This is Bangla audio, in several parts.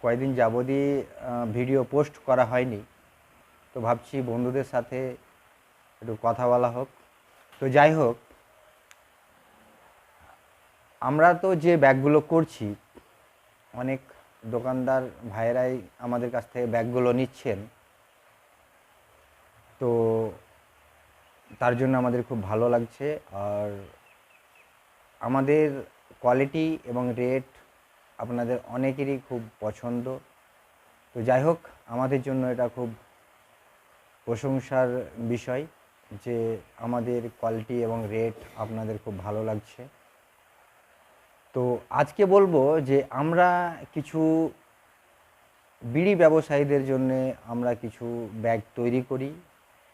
কয়েকদিন যাবতই ভিডিও পোস্ট করা হয়নি, তো ভাবছি বন্ধুদের সাথে একটু কথা বলা হোক। তো যাই হোক, আমরা তো যে ব্যাগগুলো করছি, অনেক দোকানদার ভাইয়েরাই আমাদের কাছ থেকে ব্যাগগুলো নিচ্ছেন। তো তার জন্য আমাদের খুব ভালো লাগছে। আর আমাদের কোয়ালিটি এবং রেট আপনাদের অনেকেরই খুব পছন্দ। তো যাই হোক, আমাদের জন্য এটা খুব প্রশংসার বিষয় যে আমাদের কোয়ালিটি এবং রেট আপনাদের খুব ভালো লাগছে। তো আজকে বলবো যে আমরা কিছু বিড়ি ব্যবসায়ীদের জন্যে আমরা কিছু ব্যাগ তৈরি করি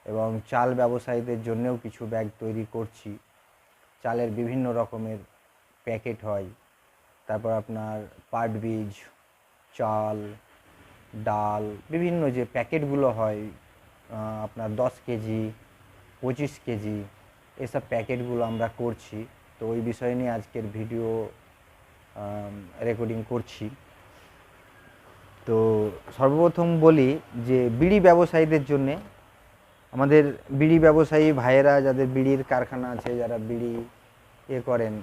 এবং চাল ব্যবসায়ীদের জন্যেও কিছু ব্যাগ তৈরি করছি। চালের বিভিন্ন রকমের প্যাকেট হয়, তারপর আপনার পাট বীজ, চাল, ডাল, বিভিন্ন যে প্যাকেটগুলো হয় আপনার 10 কেজি, 25 কেজি, এসব প্যাকেটগুলো আমরা করছি। তো ওই বিষয় নিয়ে আজকের ভিডিও রেকর্ডিং করছি। তো সর্বপ্রথম বলি যে বিড়ি ব্যবসায়ীদের জন্যে, আমাদের বিড়ি ব্যবসায়ী ভাইয়েরা যাদের বিড়ির কারখানা আছে, যারা বিড়ি করেন,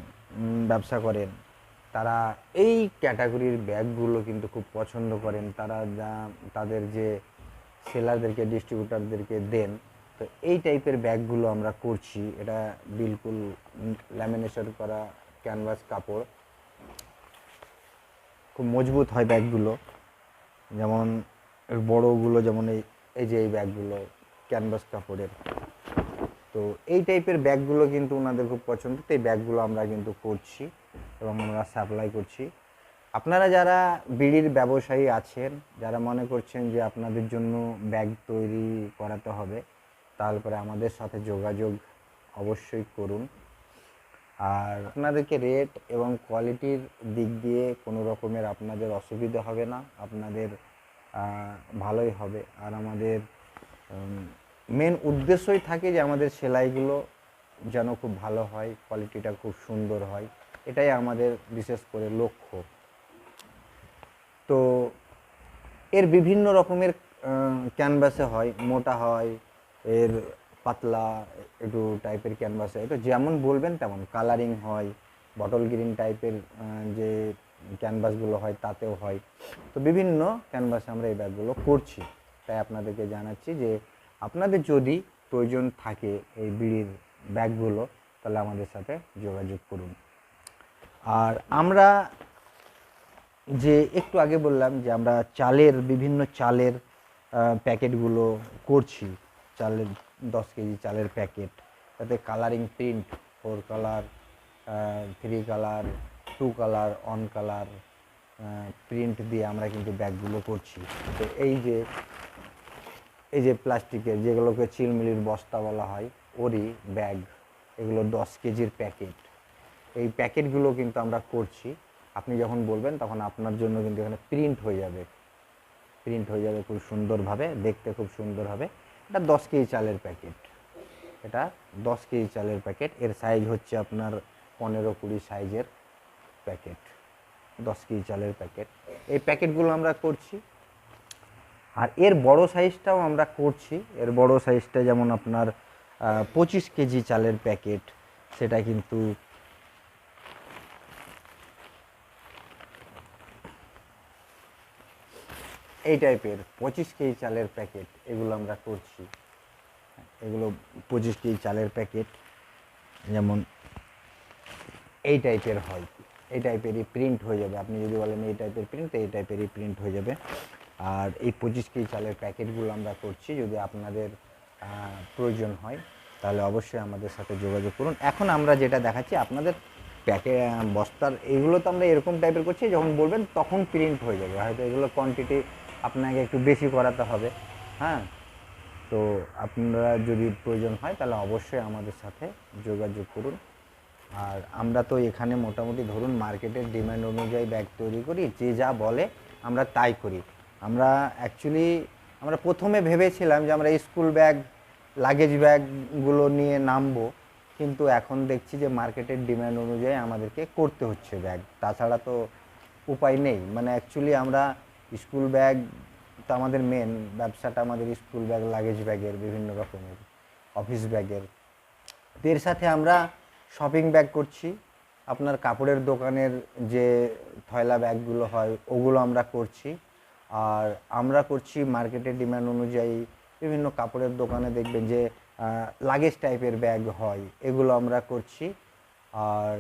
ব্যবসা করেন, তারা এই ক্যাটাগরির ব্যাগগুলো কিন্তু খুব পছন্দ করেন। তারা তাদের যে সেলারদেরকে, ডিস্ট্রিবিউটারদেরকে দেন। তো এই টাইপের ব্যাগগুলো আমরা করছি। এটা বিলকুল ল্যামিনেশন করা ক্যানভাস কাপড়, খুব মজবুত হয় ব্যাগগুলো। যেমন বড়গুলো, যেমন এই যে এই ব্যাগগুলো ক্যানভাস কাপড়ের। তো এই টাইপের ব্যাগগুলো কিন্তু ওনাদের খুব পছন্দ। তো এই ব্যাগগুলো আমরা কিন্তু করছি এবং আমরা সাপ্লাই করছি। আপনারা যারা বিড়ির ব্যবসায়ী আছেন, যারা মনে করছেন যে আপনাদের জন্য ব্যাগ তৈরি করাতে হবে, তারপরে আমাদের সাথে যোগাযোগ অবশ্যই করুন। আর আপনাদেরকে রেট এবং কোয়ালিটির দিক দিয়ে কোনো রকমের আপনাদের অসুবিধা হবে না, আপনাদের ভালোই হবে। আর আমাদের মেন উদ্দেশ্যই থাকে যে আমাদের সেলাইগুলো যেন খুব ভালো হয়, কোয়ালিটিটা খুব সুন্দর হয়, এটাই আমাদের বিশেষ করে লক্ষ্য। তো এর বিভিন্ন রকমের ক্যানভাসে হয়, মোটা হয়, এর পাতলা একটু টাইপের ক্যানভাসে, এটা যেমন বলবেন তেমন। কালারিং হয়, বটল গ্রিন টাইপের যে ক্যানভাসগুলো হয় তাতেও হয়। তো বিভিন্ন ক্যানভাসে আমরা এই ব্যাগগুলো করছি। তাই আপনাদেরকে জানাচ্ছি যে আপনাদের যদি প্রয়োজন থাকে এই বিড়ির ব্যাগগুলো, তাহলে আমাদের সাথে যোগাযোগ করুন। আর আমরা যে একটু আগে বললাম যে আমরা চালের বিভিন্ন চালের প্যাকেটগুলো করছি। চালের 10 কেজি চালের প্যাকেট, তাতে colouring print 4 colour, 3 colour, 2 colour, 1 colour print দিয়ে আমরা কিন্তু ব্যাগগুলো করছি। তো এই যে প্লাস্টিকের, যেগুলোকে চিলমিলির বস্তা বলা হয়, ওরই ব্যাগ, এগুলো 10 কেজির প্যাকেট। এই প্যাকেটগুলো কিন্তু আমরা করছি। আপনি যখন বলবেন তখন আপনার জন্য কিন্তু এখানে প্রিন্ট হয়ে যাবে খুব সুন্দরভাবে, দেখতে খুব সুন্দর হবে। এটা 10 কেজি চালের প্যাকেট, এটা 10 কেজি চালের প্যাকেট। এর সাইজ হচ্ছে আপনার 15-20 সাইজের প্যাকেট, 10 কেজি চালের প্যাকেট। এই প্যাকেটগুলো আমরা করছি। আর এর বড় সাইজটাও আমরা করছি। এর বড় সাইজটা যেমন আপনার 25 কেজি চালের প্যাকেট, সেটা কিন্তু এই টাইপের 25 কেজি চালের প্যাকেট, এগুলো আমরা করছি। এগুলো 25 কেজি চালের প্যাকেট, যেমন এই টাইপের হয়, এই টাইপেরই প্রিন্ট হয়ে যাবে। আপনি যদি বলেন এই টাইপের প্রিন্ট, এই টাইপেরই প্রিন্ট হয়ে যাবে। আর এই 25 কেজি চালের প্যাকেটগুলো আমরা করছি। যদি আপনাদের প্রয়োজন হয় তাহলে অবশ্যই আমাদের সাথে যোগাযোগ করুন। এখন আমরা যেটা দেখাচ্ছি আপনাদের বস্তার, এইগুলো তো আমরা এরকম টাইপের করছি, যখন বলবেন তখন প্রিন্ট হয়ে যাবে। হয়তো এগুলো কোয়ান্টিটি আপনাকে একটু বেশি করাতে হবে। হ্যাঁ, তো আপনারা যদি প্রয়োজন হয় তাহলে অবশ্যই আমাদের সাথে যোগাযোগ করুন। আর আমরা তো এখানে মোটামুটি ধরুন মার্কেটের ডিমান্ড অনুযায়ী ব্যাগ তৈরি করি, যে যা বলে আমরা তাই করি। আমরা অ্যাকচুয়ালি আমরা প্রথমে ভেবেছিলাম যে আমরা স্কুল ব্যাগ, লাগেজ ব্যাগগুলো নিয়ে নামবো, কিন্তু এখন দেখছি যে মার্কেটের ডিমান্ড অনুযায়ী আমাদেরকে করতে হচ্ছে ব্যাগ, তাছাড়া তো উপায় নেই। মানে অ্যাকচুয়ালি আমরা স্কুল ব্যাগ তো আমাদের মেন ব্যবসাটা, আমাদের স্কুল ব্যাগ, লাগেজ ব্যাগের, বিভিন্ন রকমের অফিস ব্যাগের। এর সাথে আমরা শপিং ব্যাগ করছি, আপনার কাপড়ের দোকানের যে থয়লা ব্যাগগুলো হয় ওগুলো আমরা করছি। আর আমরা করছি মার্কেটের ডিমান্ড অনুযায়ী বিভিন্ন কাপড়ের দোকানে দেখবেন যে লাগেজ টাইপের ব্যাগ হয়, এগুলো আমরা করছি। আর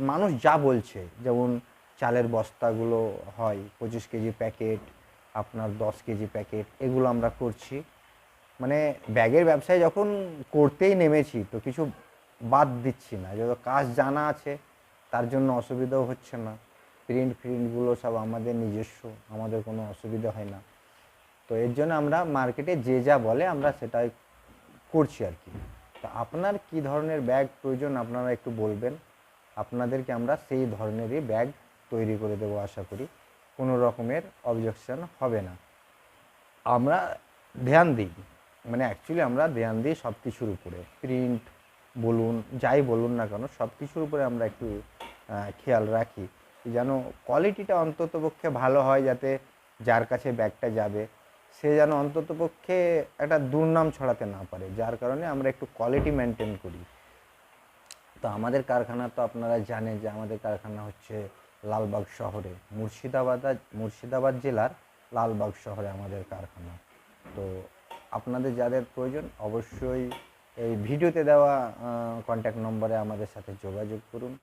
মানুষ যা বলছে, যেমন চালের বস্তাগুলো হয় 25 কেজি প্যাকেট, আপনার 10 কেজি প্যাকেট, এগুলো আমরা করছি। মানে ব্যাগের ব্যবসায় যখন করতেই নেমেছি তো কিছু বাদ দিচ্ছি না, যত কাজ জানা আছে তার জন্য অসুবিধাও হচ্ছে না। প্রিন্টগুলো সব আমাদের নিজস্ব, আমাদের কোনো অসুবিধা হয় না। তো এর জন্য আমরা মার্কেটে যে যা বলে আমরা সেটাই করছি আর কি। তো আপনার কি ধরনের ব্যাগ প্রয়োজন আপনারা একটু বলবেন, আপনাদেরকে আমরা সেই ধরনেরই ব্যাগ তৈরি করে দেবো, আশা করি কোনো রকমের অবজেকশন হবে না। আমরা ধ্যান দিই, মানে অ্যাকচুয়ালি আমরা ধ্যান দিই সব কিছুর উপরে, প্রিন্ট বলুন যাই বলুন না কেন সব কিছুর উপরে আমরা একটু খেয়াল রাখি যেন কোয়ালিটিটা অন্ততপক্ষে ভালো হয়, যাতে যার কাছে ব্যাগটা যাবে সে যেন অন্ততপক্ষে একটা দুর্নাম ছড়াতে না পারে, যার কারণে আমরা একটু কোয়ালিটি মেনটেন করি। তো আমাদের কারখানা তো আপনারা জানেন যে আমাদের কারখানা হচ্ছে লালবাগ শহরে, মুর্শিদাবাদ জেলার লালবাগ শহরে আমাদের কারখানা। তো আপনাদের যাদের প্রয়োজন অবশ্যই এই ভিডিওতে দেওয়া কন্ট্যাক্ট নম্বরে আমাদের সাথে যোগাযোগ করুন।